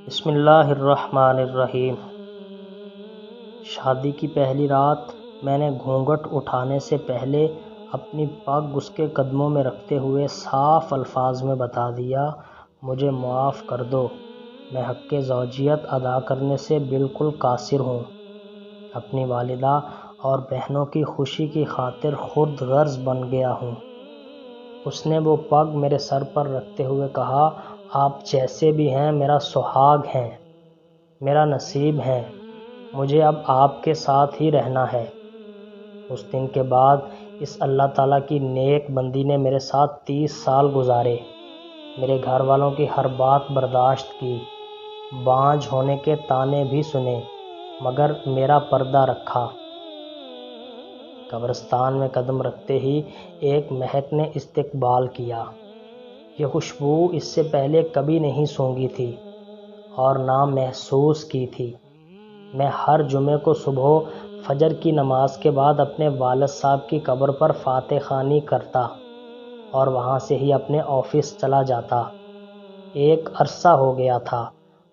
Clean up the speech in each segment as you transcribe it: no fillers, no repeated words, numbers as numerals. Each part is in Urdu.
بسم اللہ الرحمن الرحیم۔ شادی کی پہلی رات میں نے گھونگھٹ اٹھانے سے پہلے اپنی پگ اس کے قدموں میں رکھتے ہوئے صاف الفاظ میں بتا دیا، مجھے معاف کر دو، میں حق زوجیت ادا کرنے سے بالکل قاصر ہوں۔ اپنی والدہ اور بہنوں کی خوشی کی خاطر خود غرض بن گیا ہوں۔ اس نے وہ پگ میرے سر پر رکھتے ہوئے کہا، آپ جیسے بھی ہیں میرا سہاگ ہیں، میرا نصیب ہیں، مجھے اب آپ کے ساتھ ہی رہنا ہے۔ اس دن کے بعد اس اللہ تعالیٰ کی نیک بندی نے میرے ساتھ 30 سال گزارے، میرے گھر والوں کی ہر بات برداشت کی، بانجھ ہونے کے طعنے بھی سنے، مگر میرا پردہ رکھا۔ قبرستان میں قدم رکھتے ہی ایک مہک نے استقبال کیا۔ یہ خوشبو اس سے پہلے کبھی نہیں سونگھی تھی اور نہ محسوس کی تھی۔ میں ہر جمعے کو صبح فجر کی نماز کے بعد اپنے والد صاحب کی قبر پر فاتح خوانی کرتا اور وہاں سے ہی اپنے آفس چلا جاتا۔ ایک عرصہ ہو گیا تھا،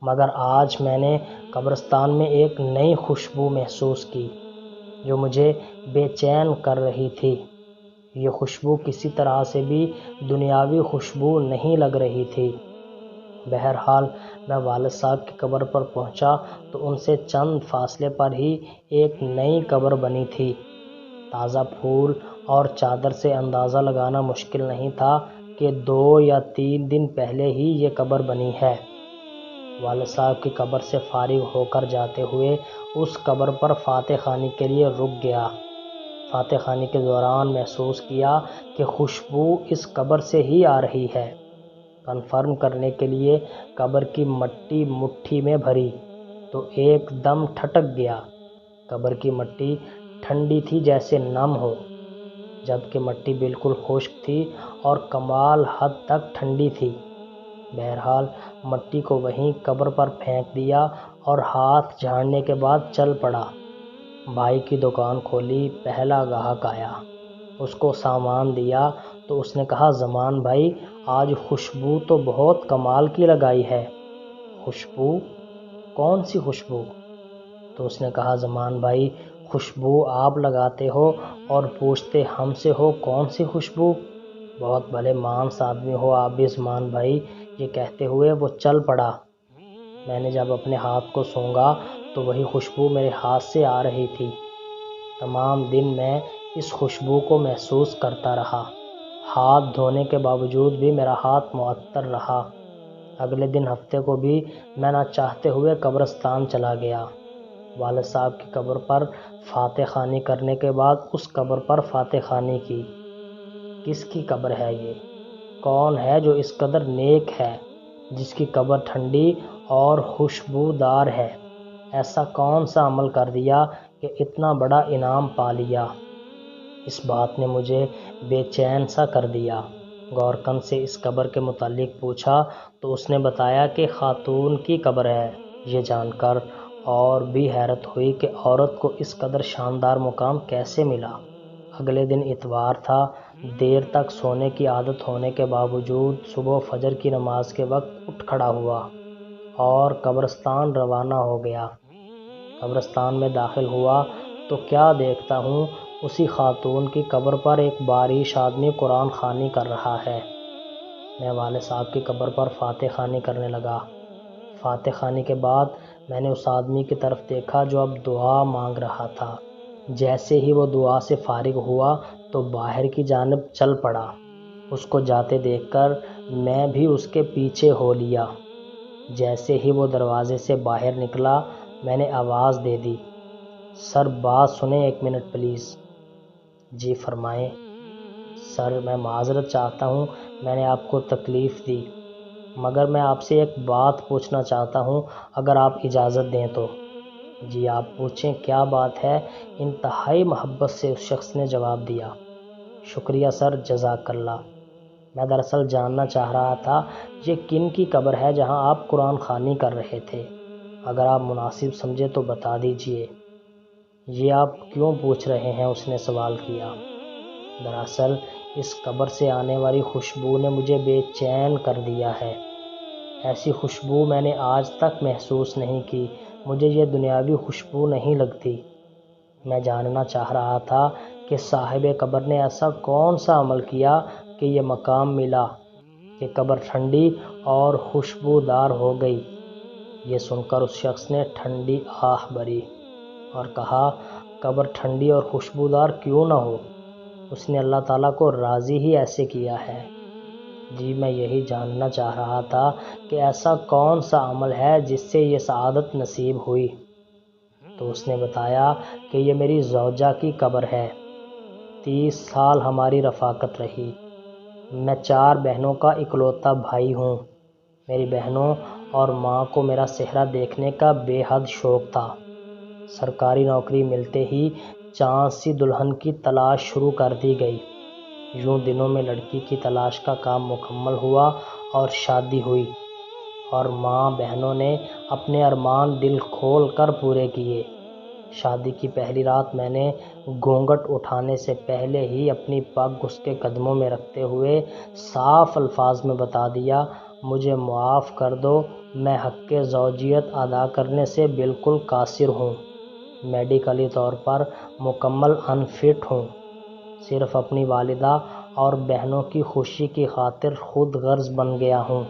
مگر آج میں نے قبرستان میں ایک نئی خوشبو محسوس کی جو مجھے بے چین کر رہی تھی۔ یہ خوشبو کسی طرح سے بھی دنیاوی خوشبو نہیں لگ رہی تھی۔ بہرحال میں والد صاحب کی قبر پر پہنچا تو ان سے چند فاصلے پر ہی ایک نئی قبر بنی تھی۔ تازہ پھول اور چادر سے اندازہ لگانا مشکل نہیں تھا کہ 2 یا 3 دن پہلے ہی یہ قبر بنی ہے۔ والد صاحب کی قبر سے فارغ ہو کر جاتے ہوئے اس قبر پر فاتح خوانی کے لیے رک گیا۔ فاتح خوانی کے دوران محسوس کیا کہ خوشبو اس قبر سے ہی آ رہی ہے۔ کنفرم کرنے کے لیے قبر کی مٹی مٹھی میں بھری تو ایک دم ٹھٹک گیا۔ قبر کی مٹی ٹھنڈی تھی جیسے نم ہو، جبکہ مٹی بالکل خشک تھی اور کمال حد تک ٹھنڈی تھی۔ بہرحال مٹی کو وہیں قبر پر پھینک دیا اور ہاتھ جھاڑنے کے بعد چل پڑا۔ بھائی کی دکان کھولی، پہلا گاہک آیا، اس کو سامان دیا تو اس نے کہا، زمان بھائی آج خوشبو تو بہت کمال کی لگائی ہے۔ خوشبو؟ کون سی خوشبو؟ تو اس نے کہا، زمان بھائی خوشبو آپ لگاتے ہو اور پوچھتے ہم سے ہو کون سی خوشبو؟ بہت بھلے مانس آدمی ہو آپ بھی زمان بھائی۔ یہ کہتے ہوئے وہ چل پڑا۔ میں نے جب اپنے ہاتھ کو سونگھا تو وہی خوشبو میرے ہاتھ سے آ رہی تھی۔ تمام دن میں اس خوشبو کو محسوس کرتا رہا۔ ہاتھ دھونے کے باوجود بھی میرا ہاتھ معطر رہا۔ اگلے دن ہفتے کو بھی میں نہ چاہتے ہوئے قبرستان چلا گیا۔ والد صاحب کی قبر پر فاتح خوانی کرنے کے بعد اس قبر پر فاتح خوانی کی۔ کس کی قبر ہے یہ؟ کون ہے جو اس قدر نیک ہے، جس کی قبر ٹھنڈی اور خوشبودار ہے؟ ایسا کون سا عمل کر دیا کہ اتنا بڑا انعام پا لیا؟ اس بات نے مجھے بے چین سا کر دیا۔ گورکن سے اس قبر کے متعلق پوچھا تو اس نے بتایا کہ خاتون کی قبر ہے۔ یہ جان کر اور بھی حیرت ہوئی کہ عورت کو اس قدر شاندار مقام کیسے ملا۔ اگلے دن اتوار تھا۔ دیر تک سونے کی عادت ہونے کے باوجود صبح فجر کی نماز کے وقت اٹھ کھڑا ہوا اور قبرستان روانہ ہو گیا۔ قبرستان میں داخل ہوا تو کیا دیکھتا ہوں، اسی خاتون کی قبر پر ایک باریش آدمی قرآن خوانی کر رہا ہے۔ میں والد صاحب کی قبر پر فاتح خوانی کرنے لگا۔ فاتح خوانی کے بعد میں نے اس آدمی کی طرف دیکھا جو اب دعا مانگ رہا تھا۔ جیسے ہی وہ دعا سے فارغ ہوا تو باہر کی جانب چل پڑا۔ اس کو جاتے دیکھ کر میں بھی اس کے پیچھے ہو لیا۔ جیسے ہی وہ دروازے سے باہر نکلا میں نے آواز دے دی، سر بات سنیں 1 منٹ پلیز۔ جی فرمائیں۔ سر میں معذرت چاہتا ہوں، میں نے آپ کو تکلیف دی، مگر میں آپ سے ایک بات پوچھنا چاہتا ہوں اگر آپ اجازت دیں تو۔ جی آپ پوچھیں، کیا بات ہے؟ انتہائی محبت سے اس شخص نے جواب دیا۔ شکریہ سر، جزاک اللہ۔ میں دراصل جاننا چاہ رہا تھا یہ کن کی قبر ہے جہاں آپ قرآن خوانی کر رہے تھے؟ اگر آپ مناسب سمجھے تو بتا دیجئے۔ یہ آپ کیوں پوچھ رہے ہیں؟ اس نے سوال کیا۔ دراصل اس قبر سے آنے والی خوشبو نے مجھے بے چین کر دیا ہے۔ ایسی خوشبو میں نے آج تک محسوس نہیں کی، مجھے یہ دنیاوی خوشبو نہیں لگتی۔ میں جاننا چاہ رہا تھا کہ صاحب قبر نے ایسا کون سا عمل کیا کہ یہ مقام ملا کہ قبر ٹھنڈی اور خوشبودار ہو گئی۔ یہ سن کر اس شخص نے ٹھنڈی آہ بھری اور کہا، قبر ٹھنڈی اور خوشبودار کیوں نہ ہو؟ اس نے اللہ تعالیٰ کو راضی ہی ایسے کیا ہے۔ جی میں یہی جاننا چاہ رہا تھا کہ ایسا کون سا عمل ہے جس سے یہ سعادت نصیب ہوئی؟ تو اس نے بتایا کہ یہ میری زوجہ کی قبر ہے۔ 30 سال ہماری رفاقت رہی۔ میں 4 بہنوں کا اکلوتا بھائی ہوں۔ میری بہنوں اور ماں کو میرا چہرہ دیکھنے کا بے حد شوق تھا۔ سرکاری نوکری ملتے ہی چاند سی دلہن کی تلاش شروع کر دی گئی۔ یوں دنوں میں لڑکی کی تلاش کا کام مکمل ہوا اور شادی ہوئی، اور ماں بہنوں نے اپنے ارمان دل کھول کر پورے کیے۔ شادی کی پہلی رات میں نے گھونگھٹ اٹھانے سے پہلے ہی اپنی پگ اس کے قدموں میں رکھتے ہوئے صاف الفاظ میں بتا دیا، مجھے معاف کر دو، میں حق زوجیت ادا کرنے سے بالکل قاصر ہوں۔ میڈیکلی طور پر مکمل انفٹ ہوں۔ صرف اپنی والدہ اور بہنوں کی خوشی کی خاطر خود غرض بن گیا ہوں۔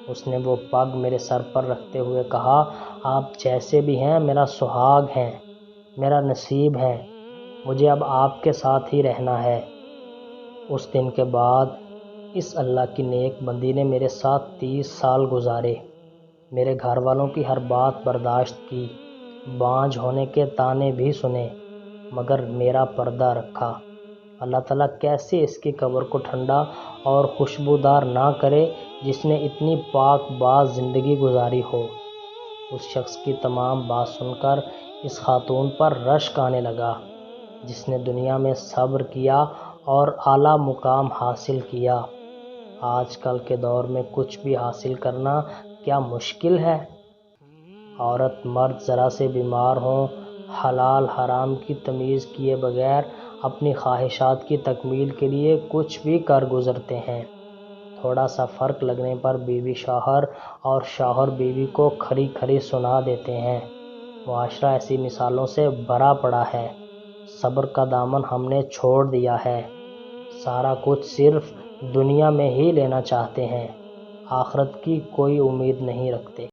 اس نے وہ پگ میرے سر پر رکھتے ہوئے کہا، آپ جیسے بھی ہیں میرا سہاگ ہیں، میرا نصیب ہیں، مجھے اب آپ کے ساتھ ہی رہنا ہے۔ اس دن کے بعد اس اللہ کی نیک بندی نے میرے ساتھ 30 سال گزارے، میرے گھر والوں کی ہر بات برداشت کی، بانجھ ہونے کے طعنے بھی سنے، مگر میرا پردہ رکھا۔ اللہ تعالیٰ کیسے اس کی قبر کو ٹھنڈا اور خوشبودار نہ کرے جس نے اتنی پاک باز زندگی گزاری ہو۔ اس شخص کی تمام بات سن کر اس خاتون پر رشک آنے لگا، جس نے دنیا میں صبر کیا اور اعلیٰ مقام حاصل کیا۔ آج کل کے دور میں کچھ بھی حاصل کرنا کیا مشکل ہے؟ عورت مرد ذرا سے بیمار ہوں، حلال حرام کی تمیز کیے بغیر اپنی خواہشات کی تکمیل کے لیے کچھ بھی کر گزرتے ہیں۔ تھوڑا سا فرق لگنے پر بیوی شوہر اور شوہر بیوی کو کھری کھری سنا دیتے ہیں۔ معاشرہ ایسی مثالوں سے بھرا پڑا ہے۔ صبر کا دامن ہم نے چھوڑ دیا ہے۔ سارا کچھ صرف دنیا میں ہی لینا چاہتے ہیں، آخرت کی کوئی امید نہیں رکھتے۔